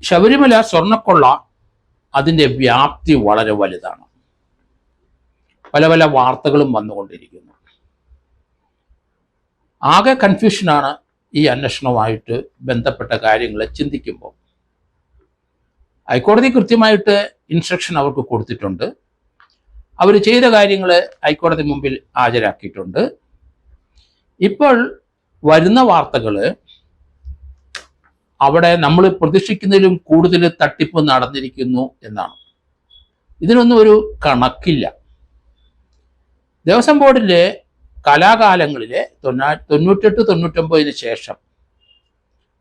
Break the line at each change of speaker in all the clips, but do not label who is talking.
ശബരിമല സ്വർണ്ണക്കൊള്ള അതിൻ്റെ വ്യാപ്തി വളരെ വലുതാണ്. പല പല വാർത്തകളും വന്നുകൊണ്ടിരിക്കുന്നു. ആകെ കൺഫ്യൂഷനാണ് ഈ അന്വേഷണവുമായിട്ട് ബന്ധപ്പെട്ട കാര്യങ്ങൾ ചിന്തിക്കുമ്പോൾ. ഹൈക്കോടതി കൃത്യമായിട്ട് ഇൻസ്ട്രക്ഷൻ അവർക്ക് കൊടുത്തിട്ടുണ്ട്. അവർ ചെയ്ത കാര്യങ്ങൾ ഹൈക്കോടതി മുമ്പിൽ ഹാജരാക്കിയിട്ടുണ്ട്. ഇപ്പോൾ വരുന്ന വാർത്തകൾ അവിടെ നമ്മൾ പ്രതീക്ഷിക്കുന്നതിലും കൂടുതൽ തട്ടിപ്പ് നടന്നിരിക്കുന്നു എന്നാണ്. ഇതിനൊന്നും ഒരു കണക്കില്ല. ദേവസ്വം ബോർഡിലെ കലാകാലങ്ങളിലെ 98-99 ശേഷം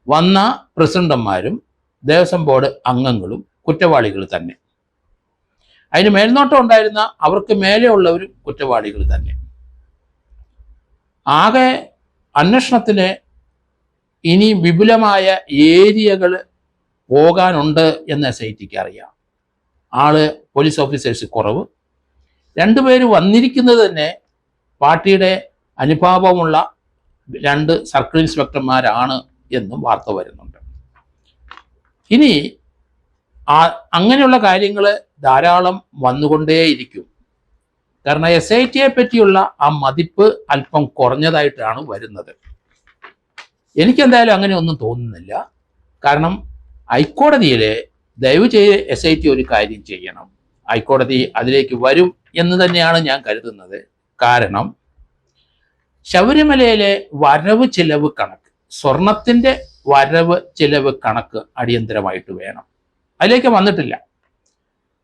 വന്ന പ്രസിഡന്റുമാരും ദേവസ്വം ബോർഡ് അംഗങ്ങളും കുറ്റവാളികൾ തന്നെ. അതിന് മേൽനോട്ടം ഉണ്ടായിരുന്ന അവർക്ക് മേലെയുള്ളവരും കുറ്റവാളികൾ തന്നെ. ആകെ അന്വേഷണത്തിന് ഇനി വിപുലമായ ഏരിയകൾ പോകാനുണ്ട് എന്ന് SITക്ക് അറിയാം. പോലീസ് ഓഫീസേഴ്സ് കുറവ്. രണ്ടുപേര് വന്നിരിക്കുന്നത് തന്നെ പാർട്ടിയുടെ അനുഭാവമുള്ള 2 സർക്കിൾ ഇൻസ്പെക്ടർമാരാണ് എന്നും വാർത്ത വരുന്നുണ്ട്. ഇനി അങ്ങനെയുള്ള കാര്യങ്ങൾ ധാരാളം വന്നുകൊണ്ടേയിരിക്കും. കാരണം SITയെ പറ്റിയുള്ള ആ മതിപ്പ് അല്പം കുറഞ്ഞതായിട്ടാണ് വരുന്നത്. എനിക്കെന്തായാലും അങ്ങനെ ഒന്നും തോന്നുന്നില്ല. കാരണം ഹൈക്കോടതിയിലെ ദയവ് ചെയ്ത് SIT ഒരു കാര്യം ചെയ്യണം. ഹൈക്കോടതി അതിലേക്ക് വരും എന്ന് തന്നെയാണ് ഞാൻ കരുതുന്നത്. കാരണം ശബരിമലയിലെ വരവ് ചിലവ് കണക്ക്, സ്വർണത്തിൻ്റെ വരവ് ചിലവ് കണക്ക് അടിയന്തരമായിട്ട് വേണം. അതിലേക്ക് വന്നിട്ടില്ല.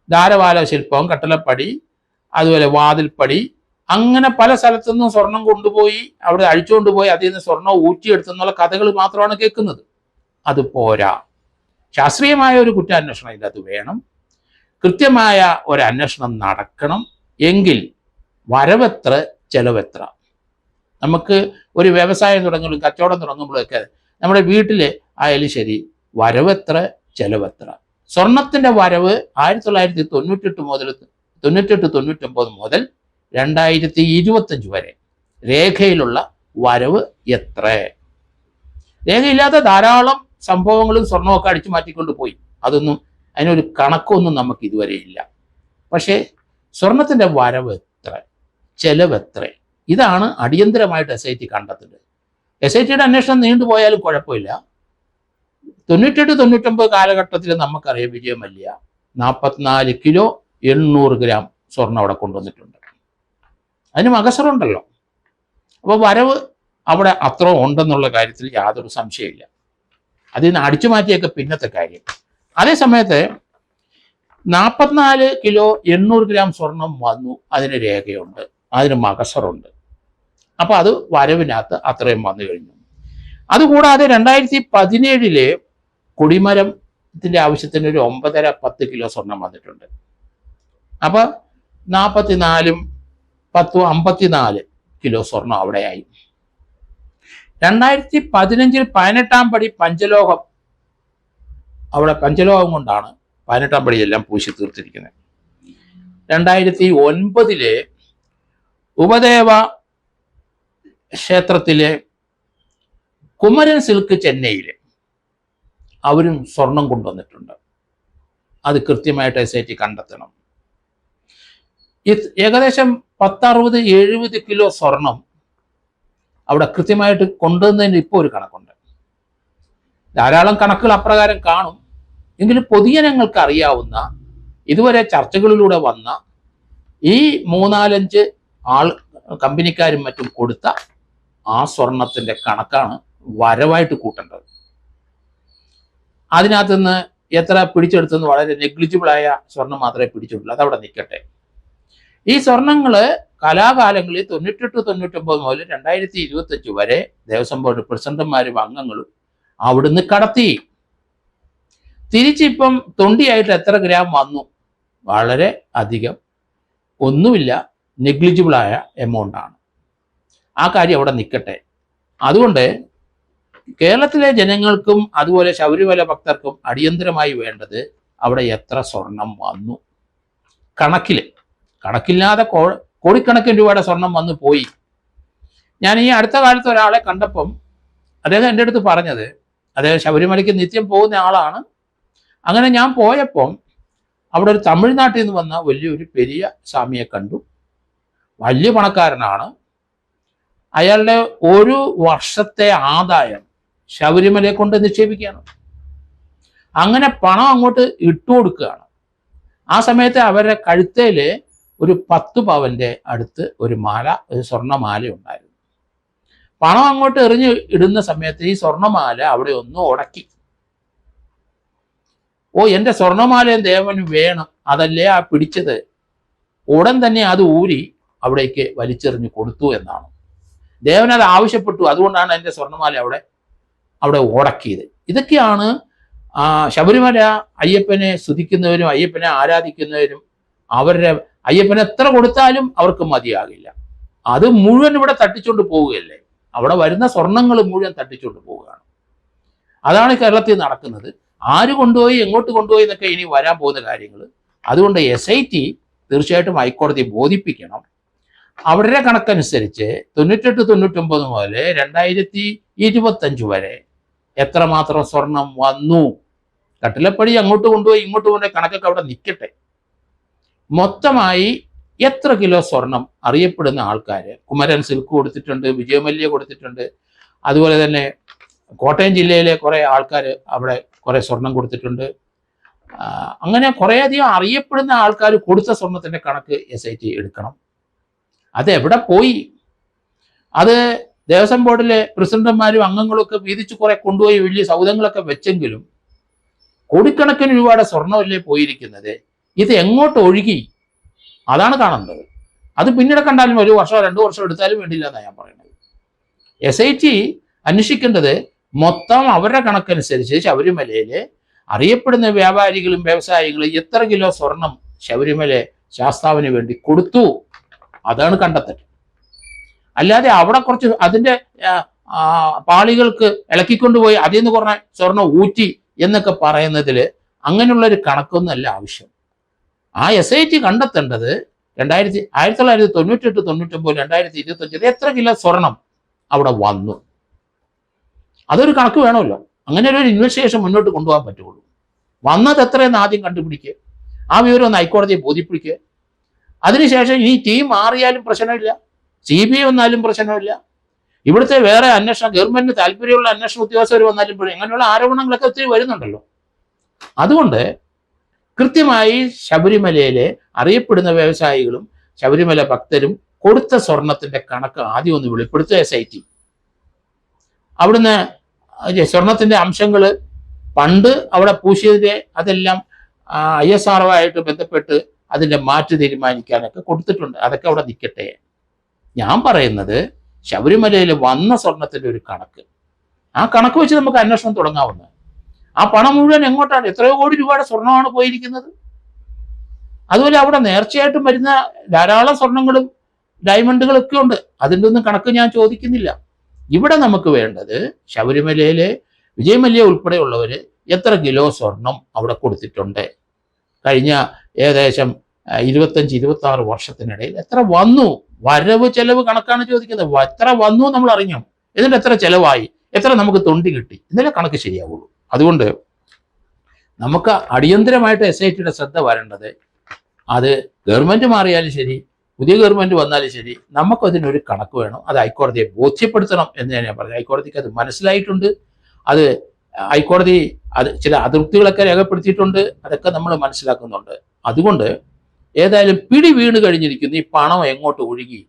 ധാരവാല ശില്പം, കട്ടളപ്പടി, അതുപോലെ വാതിൽപ്പടി, അങ്ങനെ പല സ്ഥലത്തുനിന്നും സ്വർണം കൊണ്ടുപോയി അവിടെ അഴിച്ചുകൊണ്ടുപോയി അതിൽ നിന്ന് സ്വർണം ഊറ്റിയെടുത്തെന്നുള്ള കഥകൾ മാത്രമാണ് കേൾക്കുന്നത്. അത് പോരാ. ശാസ്ത്രീയമായ ഒരു കുറ്റാന്വേഷണം ഇതിനകത്ത് വേണം. കൃത്യമായ ഒരു അന്വേഷണം നടക്കണം. എങ്കിൽ വരവെത്ര ചെലവെത്ര. നമുക്ക് ഒരു വ്യവസായം തുടങ്ങുമ്പോഴും കച്ചവടം തുടങ്ങുമ്പോഴൊക്കെ നമ്മുടെ വീട്ടിൽ ആയാലും ശരി, വരവെത്ര ചെലവെത്ര. സ്വർണത്തിൻ്റെ വരവ് 1998 മുതൽ 98-99 മുതൽ 2025 വരെ രേഖയിലുള്ള വരവ് എത്ര. രേഖയില്ലാത്ത ധാരാളം സംഭവങ്ങളും സ്വർണമൊക്കെ അടിച്ചു മാറ്റിക്കൊണ്ട് പോയി. അതിനൊരു കണക്കൊന്നും നമുക്ക് ഇതുവരെ ഇല്ല. പക്ഷേ സ്വർണത്തിൻ്റെ വരവ് എത്ര, ചെലവെത്ര, ഇതാണ് അടിയന്തരമായിട്ട് SIT കണ്ടെത്തുന്നത്. SITയുടെ അന്വേഷണം നീണ്ടുപോയാലും കുഴപ്പമില്ല. 98-99 കാലഘട്ടത്തിൽ നമുക്കറിയാം വിജയം മല്യ 44 കിലോ 800 ഗ്രാം സ്വർണം അവിടെ കൊണ്ടുവന്നിട്ടുണ്ട്. അതിന് മകസറുണ്ടല്ലോ. അപ്പോൾ വരവ് അവിടെ അത്ര ഉണ്ടെന്നുള്ള കാര്യത്തിൽ യാതൊരു സംശയമില്ല. അതിൽ നിന്ന് അടിച്ചു മാറ്റിയൊക്കെ പിന്നത്തെ കാര്യം. അതേ സമയത്ത് 44 കിലോ 800 ഗ്രാം സ്വർണം വന്നു. അതിന് രേഖയുണ്ട്, അതിന് മകസറുണ്ട്. അപ്പോൾ അത് വരവിനകത്ത് അത്രയും വന്നു കഴിഞ്ഞു. അതുകൂടാതെ 2017 കൊടിമരത്തിൻ്റെ ആവശ്യത്തിന് ഒരു 9.5-10 കിലോ സ്വർണം വന്നിട്ടുണ്ട്. അപ്പോൾ 44-10 54 കിലോ സ്വർണം അവിടെയായി. 2015 18-ാം പടി പഞ്ചലോഹം, അവിടെ പഞ്ചലോഹം കൊണ്ടാണ് 18-ാം പടിയെല്ലാം പൂശി തീർത്തിരിക്കുന്നത്. 2009 ഉപദേവ ക്ഷേത്രത്തിലെ കുമരൻ സിൽക്ക് ചെന്നൈയിൽ അവരും സ്വർണം കൊണ്ടുവന്നിട്ടുണ്ട്. അത് കൃത്യമായിട്ട് SIT കണ്ടെത്തണം. ഏകദേശം 10-60-70 കിലോ സ്വർണം അവിടെ കൃത്യമായിട്ട് കൊണ്ടുവന്നതിന് ഇപ്പോൾ ഒരു കണക്കുണ്ട്. ധാരാളം കണക്കുകൾ അപ്രകാരം കാണും. എങ്കിലും പൊതുജനങ്ങൾക്ക് അറിയാവുന്ന, ഇതുവരെ ചർച്ചകളിലൂടെ വന്ന ഈ 3-4 കമ്പനിക്കാരും മറ്റും കൊടുത്ത ആ സ്വർണത്തിൻ്റെ കണക്കാണ് വരവായിട്ട് കൂട്ടേണ്ടത്. അതിനകത്ത് നിന്ന് എത്ര പിടിച്ചെടുത്തെന്ന് വളരെ നെഗ്ലിജിബിളായ സ്വർണം മാത്രമേ പിടിച്ചിട്ടുള്ളൂ. അതവിടെ നിൽക്കട്ടെ. ഈ സ്വർണങ്ങൾ കലാകാലങ്ങളിൽ 98-99 മുതൽ 2025 വരെ ദേവസ്വം ബോർഡ് പ്രസിഡന്റുമാരും അംഗങ്ങളും അവിടുന്ന് കടത്തി. തിരിച്ചിപ്പം തൊണ്ടിയായിട്ട് എത്ര ഗ്രാം വന്നു? വളരെ അധികം ഒന്നുമില്ല, നെഗ്ലിജിബിളായ എമൗണ്ടാണ്. ആ കാര്യം അവിടെ നിൽക്കട്ടെ. അതുകൊണ്ട് കേരളത്തിലെ ജനങ്ങൾക്കും അതുപോലെ ശബരിമല ഭക്തർക്കും അടിയന്തരമായി വേണ്ടത് അവിടെ എത്ര സ്വർണം വന്നു. കണക്കില്ലാതെ കോടിക്കണക്കിന് രൂപയുടെ സ്വർണം വന്നു പോയി. ഞാൻ ഈ അടുത്ത കാലത്ത് ഒരാളെ കണ്ടപ്പം അദ്ദേഹം എൻ്റെ അടുത്ത് പറഞ്ഞത്, അദ്ദേഹം ശബരിമലയ്ക്ക് നിത്യം പോകുന്ന ആളാണ്. അങ്ങനെ ഞാൻ പോയപ്പം അവിടെ ഒരു തമിഴ്നാട്ടിൽ നിന്ന് വന്ന വലിയൊരു പെരിയ സ്വാമിയെ കണ്ടു. വലിയ പണക്കാരനാണ്. അയാളുടെ ഒരു വർഷത്തെ ആദായം ശബരിമലയെ കൊണ്ട് നിക്ഷേപിക്കുകയാണ്. അങ്ങനെ പണം അങ്ങോട്ട് ഇട്ടു കൊടുക്കുകയാണ്. ആ സമയത്ത് അവരുടെ കഴുത്തേൽ ഒരു 10 പവന്റെ അടുത്ത് ഒരു മാല, ഒരു സ്വർണ്ണമാല ഉണ്ടായിരുന്നു. പണം അങ്ങോട്ട് എറിഞ്ഞ് ഇടുന്ന സമയത്ത് ഈ സ്വർണ്ണമാല അവിടെ ഒന്ന് ഉടക്കി. ഓ, എൻ്റെ സ്വർണ്ണമാലയും ദേവന് വേണം, അതല്ലേ ആ പിടിച്ചത്. ഉടൻ തന്നെ അത് ഊരി അവിടേക്ക് വലിച്ചെറിഞ്ഞ് കൊടുത്തു എന്നാണ്. ദേവൻ അത് ആവശ്യപ്പെട്ടു, അതുകൊണ്ടാണ് എൻ്റെ സ്വർണ്ണമാല അവിടെ ഉടക്കിയത്. ഇതൊക്കെയാണ് ശബരിമല അയ്യപ്പനെ സ്തുതിക്കുന്നവരും അയ്യപ്പനെ ആരാധിക്കുന്നവരും അവരുടെ അയ്യപ്പനെ എത്ര കൊടുത്താലും അവർക്ക് മതിയാകില്ല. അത് മുഴുവൻ ഇവിടെ തട്ടിച്ചുകൊണ്ട് പോവുകയല്ലേ. അവിടെ വരുന്ന സ്വർണങ്ങൾ മുഴുവൻ തട്ടിച്ചുകൊണ്ട് പോവുകയാണ്. അതാണ് കേരളത്തിൽ നടക്കുന്നത്. ആര് കൊണ്ടുപോയി, എങ്ങോട്ട് കൊണ്ടുപോയി എന്നൊക്കെ ഇനി വരാൻ പോകുന്ന കാര്യങ്ങൾ. അതുകൊണ്ട് SIT തീർച്ചയായിട്ടും ഹൈക്കോടതി ബോധിപ്പിക്കണം. അവരുടെ കണക്കനുസരിച്ച് 98-99 മുതൽ 2025 വരെ എത്രമാത്രം സ്വർണം വന്നു, കട്ടിലപ്പടി അങ്ങോട്ട് കൊണ്ടുപോയി ഇങ്ങോട്ട് കൊണ്ടുപോയി കണക്കൊക്കെ അവിടെ നിൽക്കട്ടെ. മൊത്തമായി എത്ര കിലോ സ്വർണം അറിയപ്പെടുന്ന ആൾക്കാർ, കുമരൻ സിൽക്ക് കൊടുത്തിട്ടുണ്ട്, വിജയമല്യ കൊടുത്തിട്ടുണ്ട്, അതുപോലെ തന്നെ കോട്ടയം ജില്ലയിലെ കുറേ ആൾക്കാർ അവിടെ കുറേ സ്വർണം കൊടുത്തിട്ടുണ്ട്. അങ്ങനെ കുറേയധികം അറിയപ്പെടുന്ന ആൾക്കാർ കൊടുത്ത സ്വർണത്തിൻ്റെ കണക്ക് SIT എടുക്കണം. അത് എവിടെ പോയി? അത് ദേവസ്വം ബോർഡിലെ പ്രസിഡന്റുമാരും അംഗങ്ങളും ഒക്കെ വീതിച്ച് കുറെ കൊണ്ടുപോയി വലിയ സൗധങ്ങളൊക്കെ വെച്ചെങ്കിലും കോടിക്കണക്കിന് രൂപയുടെ സ്വർണ്ണമല്ലേ പോയിരിക്കുന്നത്. ഇത് എങ്ങോട്ട് ഒഴുകി? അതാണ് കാണുന്നത്. അത് പിന്നീട് കണ്ടാലും 1 വർഷമോ 2 വർഷമോ എടുത്താലും വേണ്ടില്ല എന്നാണ് ഞാൻ പറയുന്നത്. SIT അന്വേഷിക്കേണ്ടത് മൊത്തം അവരുടെ കണക്കനുസരിച്ച് ശബരിമലയിൽ അറിയപ്പെടുന്ന വ്യാപാരികളും വ്യവസായികളും എത്ര കിലോ സ്വർണം ശബരിമല ശാസ്താവിന് വേണ്ടി കൊടുത്തു, അതാണ് കണ്ടെത്തൽ. അല്ലാതെ അവിടെ കുറച്ച് അതിൻ്റെ പാളികൾക്ക് ഇളക്കിക്കൊണ്ടുപോയി അതിൽ നിന്ന് കുറഞ്ഞ സ്വർണം ഊറ്റി എന്നൊക്കെ പറയുന്നതിൽ അങ്ങനെയുള്ളൊരു കണക്കൊന്നുമല്ല ആവശ്യം. ആ SIT കണ്ടെത്തേണ്ടത് 1998, 99, 2025 എത്ര കിലോ സ്വർണം അവിടെ വന്നു, അതൊരു കണക്ക് വേണമല്ലോ. അങ്ങനെ ഒരു ഇൻവെസ്റ്റിഗേഷൻ മുന്നോട്ട് കൊണ്ടുപോകാൻ പറ്റുള്ളൂ. വന്നത് എത്രയെന്ന് ആദ്യം കണ്ടുപിടിക്കുക, ആ വിവരം ഒന്ന് ഹൈക്കോടതിയെ ബോധിപ്പിക്കുക. അതിനുശേഷം ഈ ടീം മാറിയാലും പ്രശ്നമില്ല, CBI വന്നാലും പ്രശ്നമില്ല, ഇവിടുത്തെ വേറെ അന്വേഷണം ഗവൺമെന്റിന് താല്പര്യമുള്ള അന്വേഷണ ഉദ്യോഗസ്ഥർ വന്നാലും അങ്ങനെയുള്ള ആരോപണങ്ങളൊക്കെ ഒത്തിരി വരുന്നുണ്ടല്ലോ. അതുകൊണ്ട് കൃത്യമായി ശബരിമലയിലെ അറിയപ്പെടുന്ന വ്യവസായികളും ശബരിമല ഭക്തരും കൊടുത്ത സ്വർണത്തിന്റെ കണക്ക് ആദ്യം ഒന്ന് വെളിപ്പെടുത്തുക SIT. അവിടുന്ന് സ്വർണത്തിന്റെ അംശങ്ങൾ പണ്ട് അവിടെ പൂശിയതിന്റെ അതെല്ലാം ISRO ബന്ധപ്പെട്ട് അതിന്റെ മാറ്റ് തീരുമാനിക്കാനൊക്കെ കൊടുത്തിട്ടുണ്ട്. അതൊക്കെ അവിടെ നിൽക്കട്ടെ. ഞാൻ പറയുന്നത് ശബരിമലയിൽ വന്ന സ്വർണത്തിന്റെ ഒരു കണക്ക്, ആ കണക്ക് വെച്ച് നമുക്ക് അന്വേഷണം തുടങ്ങാവുന്ന. ആ പണം മുഴുവൻ എങ്ങോട്ടാണ്? എത്രയോ കോടി രൂപയുടെ സ്വർണമാണ് പോയിരിക്കുന്നത്. അതുപോലെ അവിടെ നേർച്ചയായിട്ടും വരുന്ന ധാരാളം സ്വർണങ്ങളും ഡയമണ്ടുകളൊക്കെ ഉണ്ട്. അതിൻ്റെ ഒന്നും കണക്ക് ഞാൻ ചോദിക്കുന്നില്ല. ഇവിടെ നമുക്ക് വേണ്ടത് ശബരിമലയിലെ വിജയമല്യ ഉൾപ്പെടെയുള്ളവർ എത്ര കിലോ സ്വർണം അവിടെ കൊടുത്തിട്ടുണ്ട്, കഴിഞ്ഞ ഏകദേശം 25-26 വർഷത്തിനിടയിൽ എത്ര വന്നു, വരവ് ചെലവ് കണക്കാണ് ചോദിക്കുന്നത്. എത്ര വന്നു നമ്മൾ അറിഞ്ഞു, എന്നിട്ട് എത്ര ചെലവായി, എത്ര നമുക്ക് തൊണ്ടി കിട്ടി, ഇതിലെ കണക്ക് ശരിയാവുള്ളൂ. അതുകൊണ്ട് നമുക്ക് അടിയന്തരമായിട്ട് SITയുടെ ശ്രദ്ധ വരേണ്ടത്, അത് ഗവൺമെന്റ് മാറിയാലും ശരി പുതിയ ഗവൺമെന്റ് വന്നാലും ശരി, നമുക്കതിനൊരു കണക്ക് വേണം. അത് ഹൈക്കോടതിയെ ബോധ്യപ്പെടുത്തണം എന്ന് ഞാൻ പറഞ്ഞു. ഹൈക്കോടതിക്ക് അത് മനസ്സിലായിട്ടുണ്ട്. അത് ഹൈക്കോടതി ചില അതൃപ്തികളൊക്കെ രേഖപ്പെടുത്തിയിട്ടുണ്ട്. അതൊക്കെ നമ്മൾ മനസ്സിലാക്കുന്നുണ്ട്. അതുകൊണ്ട് ഏതായാലും പിടി വീണ് കഴിഞ്ഞിരിക്കുന്നു ഈ പണം എങ്ങോട്ട് ഒഴുകി.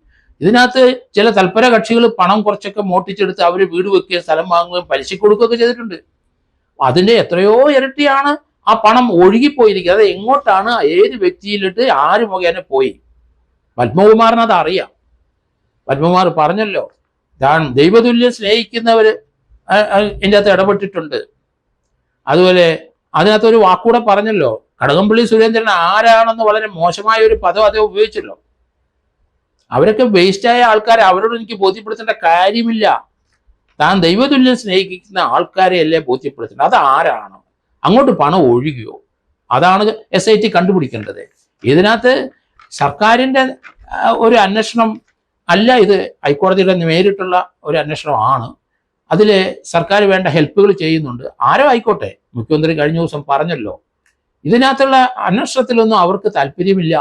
ഇതിനകത്ത് ചില തൽപര കക്ഷികൾ പണം കുറച്ചൊക്കെ മോട്ടിച്ചെടുത്ത് അവർ വീട് വെക്കുകയും സ്ഥലം വാങ്ങുകയും പലിശ കൊടുക്കുകയൊക്കെ ചെയ്തിട്ടുണ്ട്. അതിൻ്റെ എത്രയോ ഇരട്ടിയാണ് ആ പണം ഒഴുകിപ്പോയിരിക്കുക. അത് എങ്ങോട്ടാണ്, ഏത് വ്യക്തിയിലിട്ട് ആര് മുഖേന പോയി? പത്മകുമാറിന് അത് അറിയാം. പത്മകുമാർ പറഞ്ഞല്ലോ, താൻ ദൈവതുല്യം സ്നേഹിക്കുന്നവർ ഇതിൻ്റെ അകത്ത് ഇടപെട്ടിട്ടുണ്ട്. അതുപോലെ അതിനകത്തൊരു വാക്കൂടെ പറഞ്ഞല്ലോ, കടകംപള്ളി സുരേന്ദ്രൻ ആരാണെന്ന് വളരെ മോശമായ ഒരു പദം അതേ ഉപയോഗിച്ചല്ലോ. അവരൊക്കെ വേസ്റ്റായ ആൾക്കാരെ അവരോട് എനിക്ക് ബോധ്യപ്പെടുത്തേണ്ട കാര്യമില്ല. താൻ ദൈവതുല്യം സ്നേഹിക്കുന്ന ആൾക്കാരെ അല്ലേ ബോധ്യപ്പെടുത്തേണ്ടത്. അത് ആരാണ്, അങ്ങോട്ട് പണം ഒഴുകിയോ, അതാണ് SIT കണ്ടുപിടിക്കേണ്ടത്. ഇതിനകത്ത് സർക്കാരിൻ്റെ ഒരു അന്വേഷണം അല്ല, ഇത് ഹൈക്കോടതിയുടെ നേരിട്ടുള്ള ഒരു അന്വേഷണമാണ്. അതിൽ സർക്കാർ വേണ്ട ഹെൽപ്പുകൾ ചെയ്യുന്നുണ്ട്. ആരോ ആയിക്കോട്ടെ, മുഖ്യമന്ത്രി കഴിഞ്ഞ ദിവസം പറഞ്ഞല്ലോ, ഇതിനകത്തുള്ള അന്വേഷണത്തിലൊന്നും അവർക്ക് താല്പര്യമില്ല.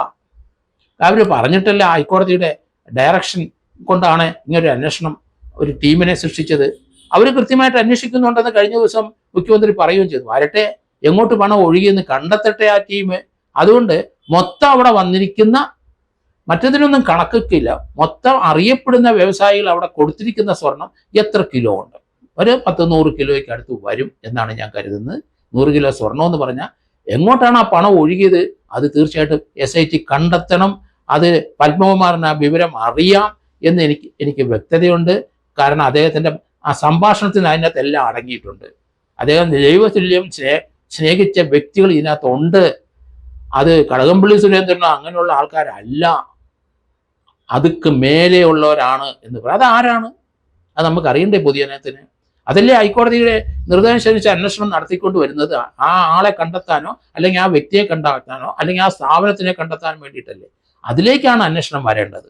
അവർ പറഞ്ഞിട്ടല്ല ഹൈക്കോടതിയുടെ ഡയറക്ഷൻ കൊണ്ടാണ് ഇങ്ങനൊരു അന്വേഷണം ഒരു ടീമിനെ സൃഷ്ടിച്ചത്. അവർ കൃത്യമായിട്ട് അന്വേഷിക്കുന്നുണ്ടെന്ന് കഴിഞ്ഞ ദിവസം മുഖ്യമന്ത്രി പറയുകയും ചെയ്തു. വരട്ടെ, എങ്ങോട്ട് പണം ഒഴുകിയെന്ന് കണ്ടെത്തട്ടെ ആ ടീം. അതുകൊണ്ട് മൊത്തം അവിടെ വന്നിരിക്കുന്ന മറ്റതിനൊന്നും കണക്കില്ല. മൊത്തം അറിയപ്പെടുന്ന വ്യവസായികൾ അവിടെ കൊടുത്തിരിക്കുന്ന സ്വർണം എത്ര കിലോ ഉണ്ട്? ഒരു 100 കിലോയ്ക്ക് അടുത്ത് വരും എന്നാണ് ഞാൻ കരുതുന്നത്. 100 കിലോ സ്വർണം എന്ന് പറഞ്ഞാൽ എങ്ങോട്ടാണ് ആ പണം ഒഴുകിയത്? അത് തീർച്ചയായിട്ടും SIT കണ്ടെത്തണം. അത് പത്മകുമാറിന് ആ വിവരം അറിയാം എന്ന് എനിക്ക് വ്യക്തതയുണ്ട്. കാരണം അദ്ദേഹത്തിൻ്റെ ആ സംഭാഷണത്തിന് അതിനകത്ത് എല്ലാം അടങ്ങിയിട്ടുണ്ട്. അദ്ദേഹം ദൈവതുല്യം സ്നേഹിച്ച വ്യക്തികൾ ഇതിനകത്തുണ്ട്. അത് കടകംപള്ളി സുരേന്ദ്രനോ അങ്ങനെയുള്ള ആൾക്കാരല്ല, അതുക്ക് മേലെയുള്ളവരാണ് എന്ന് പറയും. അതാരാണ്? അത് നമുക്ക് അറിയണ്ടേ പൊതുജനത്തിന്? അതല്ലേ ഹൈക്കോടതിയുടെ നിർദ്ദേശമനുസരിച്ച് അന്വേഷണം നടത്തിക്കൊണ്ട് വരുന്നത്. ആ ആളെ കണ്ടെത്താനോ അല്ലെങ്കിൽ ആ വ്യക്തിയെ കണ്ടെത്താനോ അല്ലെങ്കിൽ ആ സ്ഥാപനത്തിനെ കണ്ടെത്താൻ വേണ്ടിയിട്ടല്ലേ. അതിലേക്കാണ് അന്വേഷണം വരേണ്ടത്.